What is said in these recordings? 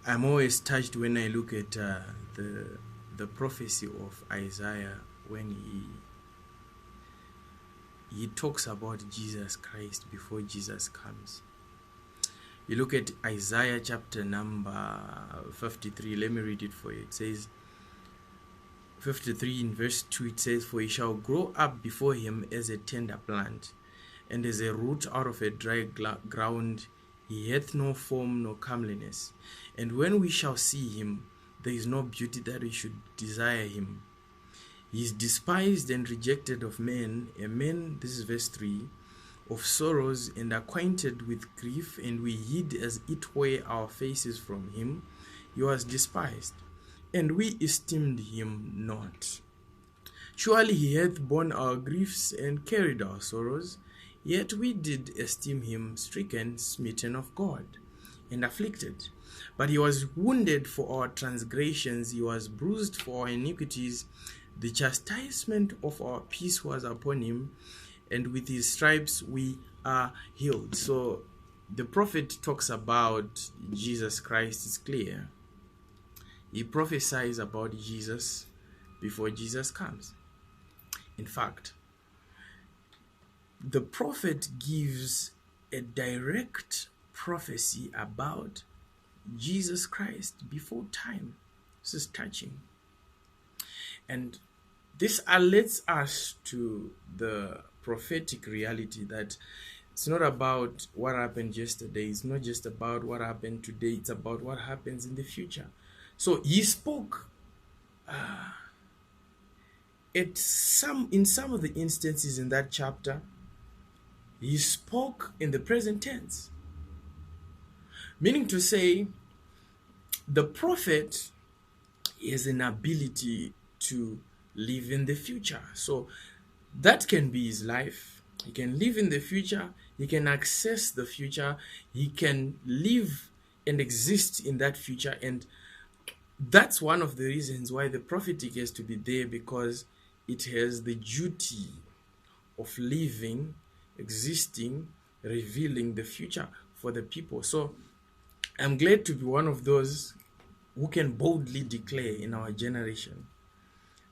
I'm always touched when I look at the prophecy of Isaiah when he talks about Jesus Christ before Jesus comes. You look at Isaiah chapter number 53. Let me read it for you. It says, 53 in verse 2, it says, "For he shall grow up before him as a tender plant, and as a root out of a dry ground. He hath no form nor comeliness. And when we shall see him, there is no beauty that we should desire him. He is despised and rejected of men, a man," this is verse 3, "of sorrows and acquainted with grief, and we hid as it were our faces from him. He was despised, and we esteemed him not. Surely he hath borne our griefs and carried our sorrows, yet we did esteem him stricken, smitten of God, and afflicted. But he was wounded for our transgressions, he was bruised for our iniquities. The chastisement of our peace was upon him, and with his stripes we are healed." So the prophet talks about Jesus Christ. It's clear. He prophesies about Jesus before Jesus comes. In fact, the prophet gives a direct prophecy about Jesus Christ before time. This is touching. And this alerts us to the prophetic reality that it's not about what happened yesterday. It's not just about what happened today. It's about what happens in the future. So he spoke in some of the instances in that chapter, he spoke in the present tense. Meaning to say, the prophet has an ability to live in the future. So that can be his life. He can live in the future. He can access the future. He can live and exist in that future. And that's one of the reasons why the prophetic has to be there, because it has the duty of living, existing, revealing the future for the people. So I'm glad to be one of those who can boldly declare in our generation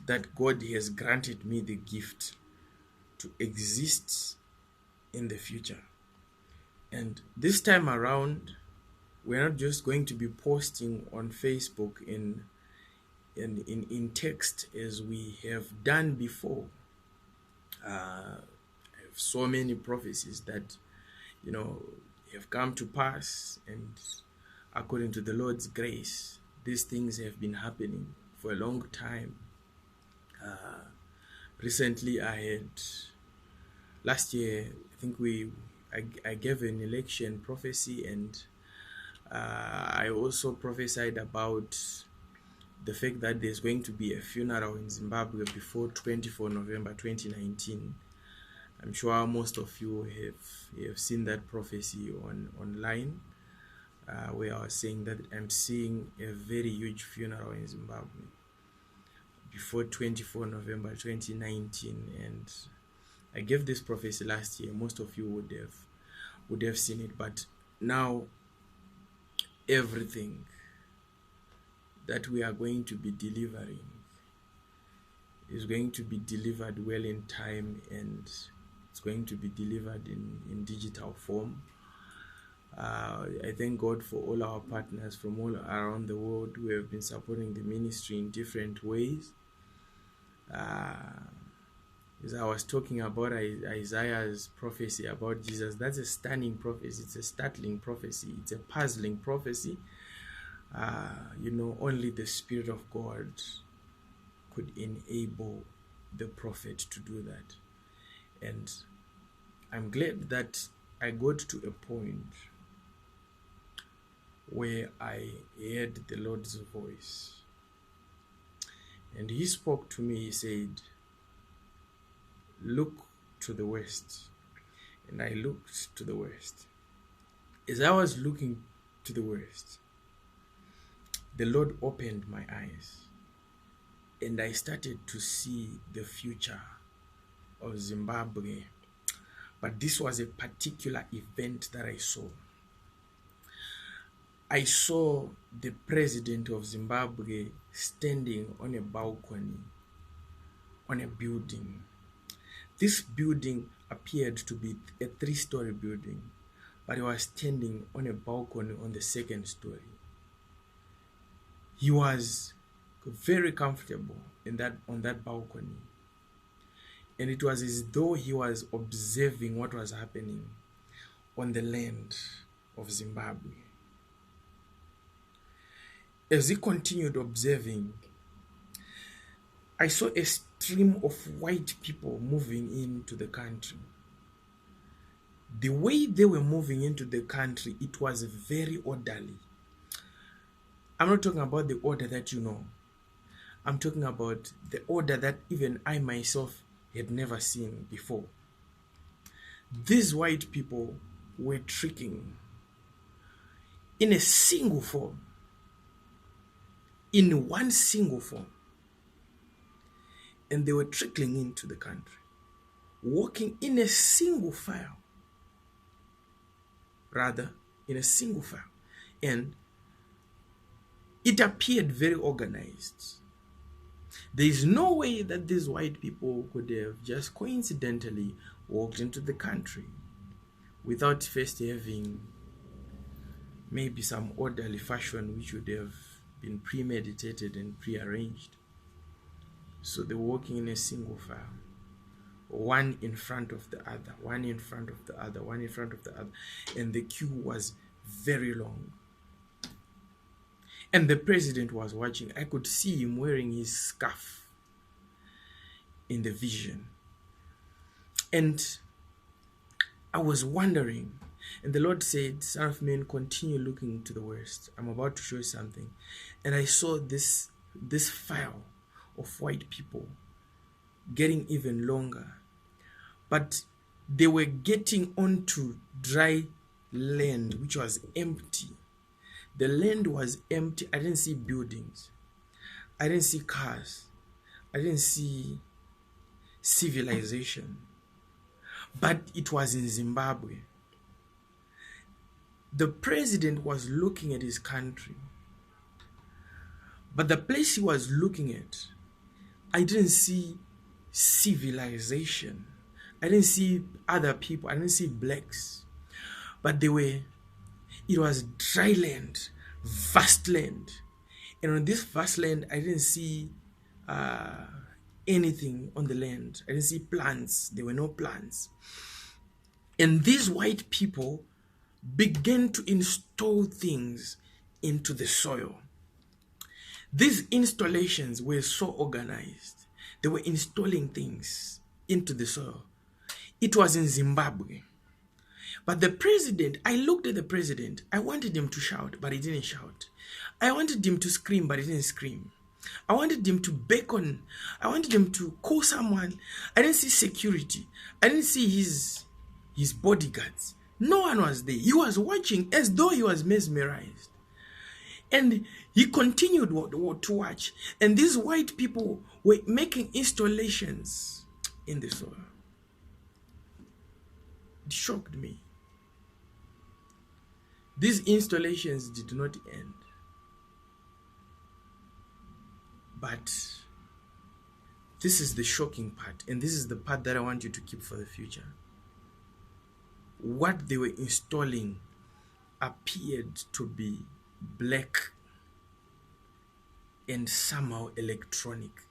that God has granted me the gift to exist in the future. And this time around, we're not just going to be posting on Facebook in text as we have done before. I have so many prophecies that have come to pass, and according to the Lord's grace, these things have been happening for a long time. Recently, last year, I think I gave an election prophecy, and I also prophesied about the fact that there's going to be a funeral in Zimbabwe before 24 November 2019. I'm sure most of you have seen that prophecy online, where I was saying that I'm seeing a very huge funeral in Zimbabwe before 24 November 2019. And I gave this prophecy last year. Most of you would have seen it, but now everything that we are going to be delivering is going to be delivered well in time, and it's going to be delivered in digital form. I thank God for all our partners from all around the world who have been supporting the ministry in different ways. As I was talking about Isaiah's prophecy about Jesus, that's a stunning prophecy. It's a startling prophecy. It's a puzzling prophecy. Only the Spirit of God could enable the prophet to do that. And I'm glad that I got to a point where I heard the Lord's voice. And he spoke to me. He said, "Look to the west." And I looked to the west. As I was looking to the west, the Lord opened my eyes, and I started to see the future of Zimbabwe. But this was a particular event that I saw. I saw the president of Zimbabwe standing on a balcony on a building. This building appeared to be a 3-story building, but he was standing on a balcony on the 2nd story. He was very comfortable on that balcony, and it was as though he was observing what was happening on the land of Zimbabwe. As he continued observing, I saw a stream of white people moving into the country. The way they were moving into the country, it was very orderly. I'm not talking about the order that you know. I'm talking about the order that even I myself had never seen before. These white people were trekking in a single form, in one single form, and they were trickling into the country, walking in a single file, and it appeared very organized. There is no way that these white people could have just coincidentally walked into the country without first having maybe some orderly fashion which would have been premeditated and prearranged. So they're walking in a single file, one in front of the other, one in front of the other, one in front of the other, and the queue was very long. And the president was watching. I could see him wearing his scarf in the vision. And I was wondering, and the Lord said, "Son of man, continue looking to the west. I'm about to show you something." And I saw this file of white people getting even longer. But they were getting onto dry land, which was empty. The land was empty. I didn't see buildings. I didn't see cars. I didn't see civilization. But it was in Zimbabwe. The president was looking at his country. But the place he was looking at, I didn't see civilization. I didn't see other people. I didn't see blacks. But it was dry land, vast land. And on this vast land, I didn't see anything on the land. I didn't see plants. There were no plants. And these white people began to install things into the soil. These installations were so organized. They were installing things into the soil. It was in Zimbabwe. But the president, I looked at the president. I wanted him to shout, but he didn't shout. I wanted him to scream, but he didn't scream. I wanted him to beckon. I wanted him to call someone. I didn't see security. I didn't see his bodyguards. No one was there. He was watching as though he was mesmerized. And he continued to watch. And these white people were making installations in the soil. It shocked me. These installations did not end. But this is the shocking part, and this is the part that I want you to keep for the future. What they were installing appeared to be black and somehow electronic.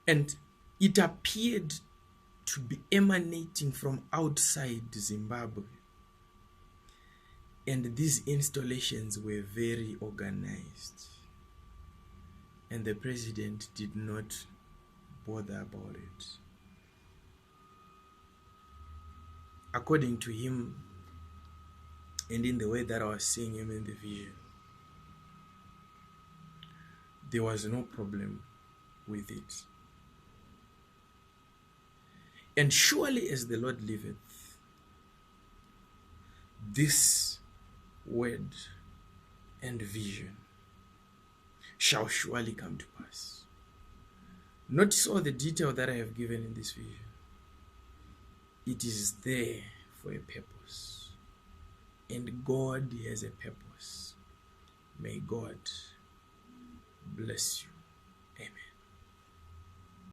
And it appeared to be emanating from outside Zimbabwe. And these installations were very organized. And the president did not bother about it. According to him, and in the way that I was seeing him in the vision, there was no problem with it. And surely as the Lord liveth, this word and vision shall surely come to pass. Notice all the detail that I have given in this vision. It is there for a purpose. and God has a purpose. May God bless you. Amen.